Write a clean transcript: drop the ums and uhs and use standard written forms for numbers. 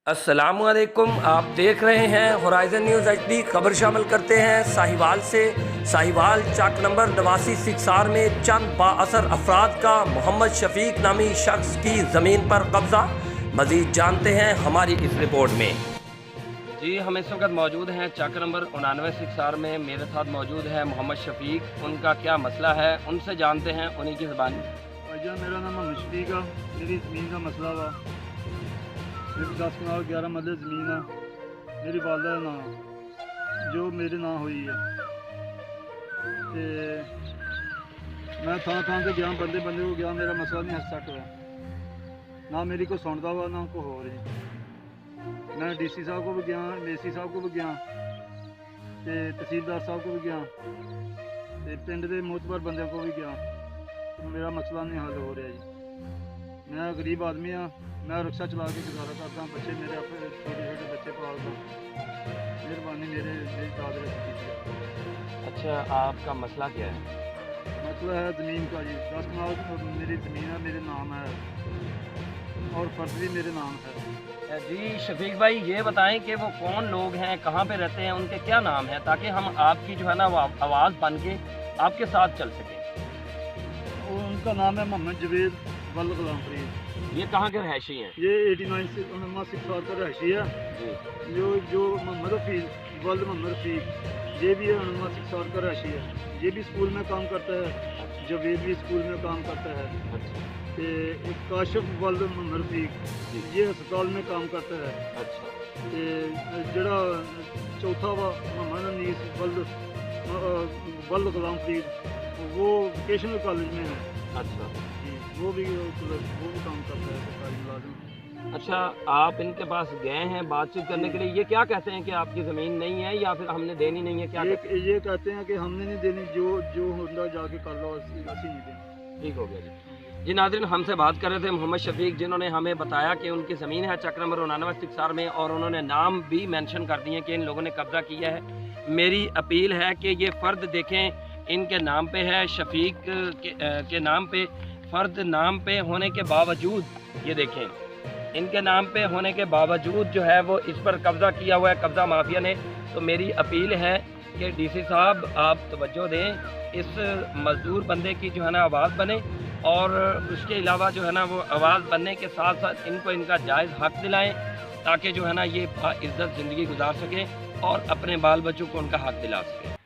अस्सलाम वालेकुम। आप देख रहे हैं होराइजन न्यूज़ HD। खबर शामिल करते हैं साहिवाल से। साहिवाल चाक नंबर 89 सिक्सार में चंद बाअसर अफराद का मोहम्मद शफीक नामी शख्स की ज़मीन पर कब्ज़ा। मज़ीद जानते हैं हमारी इस रिपोर्ट में। जी, हम इस वक्त मौजूद हैं चाक नंबर 89 सिक्सार में। मेरे साथ मौजूद है मोहम्मद शफीक। उनका क्या मसला है उनसे जानते हैं उन्हीं की ज़बान। भाईजान मेरा नाम मोहम्मद शफीक है। मेरी ज़मीन का मसला वा। मेरी 10 कनाल 11 मरले ज़मीन है। मेरी वालदा का नाम जो मेरे नाम हुई है। ते मैं थां थां से गया, बंदे को गया, मेरा मसला नहीं सेट हुआ। ना मेरी को सुनता हुआ ना को हो रही। मैं DC साहब को भी गया, AC साहब को भी गया, ते तहसीलदार साहब को भी गया, ते पिंड के मोतबर बंदे को भी गया। तो मेरा मसला नहीं हल हो रहा जी। मैं गरीब आदमी हाँ। मैं रिक्शा चला के गुजारा करता हूँ। बच्चे मेरे अपने छोटे छोटे बच्चे पालता हूँ। मेहरबानी मेरी दाद रखी। अच्छा, आपका मसला क्या है? मसला है ज़मीन का जी। 10 कनाल मेरी ज़मीन है, मेरे नाम है और फर्ज भी मेरे नाम है। जी शफीक भाई, ये बताएं कि वो कौन लोग हैं, कहाँ पे रहते हैं, उनके क्या नाम हैं, ताकि हम आपकी जो है ना वो आवाज़ बन के आपके साथ चल सकें। उनका नाम है मोहम्मद जवेद वल्द गुलाम फरीद। ये कहाँ के रहायशी हैं? ये 89 सिक्सार का रहायशी है जी। जो मोहम्मद रफीक वल्द मोहम्मद रफीक, ये भी है 89 सिक्सार का रहायशी है। ये भी स्कूल में काम करता है। जवेद भी स्कूल में काम करता है। अच्छा। एक काशिफ वल्द मोहम्मद रफीक, ये अस्पताल में काम करता है। अच्छा। जड़ा चौथा वा मोहम्मद अनीस वल्द गुलाम फरीद, वो वोकेशनल कॉलेज में है। अच्छा जी, वो भी काम करता है, सरकारी मुलाजिम। अच्छा, आप इनके पास गए हैं बातचीत करने के लिए, ये क्या कहते हैं कि आपकी ज़मीन नहीं है या फिर हमने देनी नहीं है, क्या ये कहते हैं कि हमने नहीं देनी, जो होता जाके कर लो, असी नहीं देनी। ठीक हो गया जी। नाज़रीन, हमसे बात कर रहे थे मोहम्मद शफीक, जिन्होंने हमें बताया कि उनकी ज़मीन है चक नंबर 89 सिक्सार में, और उन्होंने नाम भी मेंशन कर दिए कि इन लोगों ने कब्ज़ा किया है। मेरी अपील है कि ये फ़र्द देखें, इनके नाम पे है, शफीक के नाम पे, फ़र्द नाम पे होने के बावजूद, ये देखें इनके नाम पे होने के बावजूद जो है वो इस पर कब्ज़ा किया हुआ है कब्ज़ा माफिया ने। तो मेरी अपील है कि DC साहब आप तवज्जो दें, इस मज़दूर बंदे की जो है ना आवाज़ बने, और उसके अलावा जो है ना वो आवाज़ बनने के साथ साथ इनको इनका जायज़ हक़ दिलाएं, ताकि जो है ना ये इज़्ज़त ज़िंदगी गुजार सकें और अपने बाल बच्चों को उनका हक़ दिला सकें।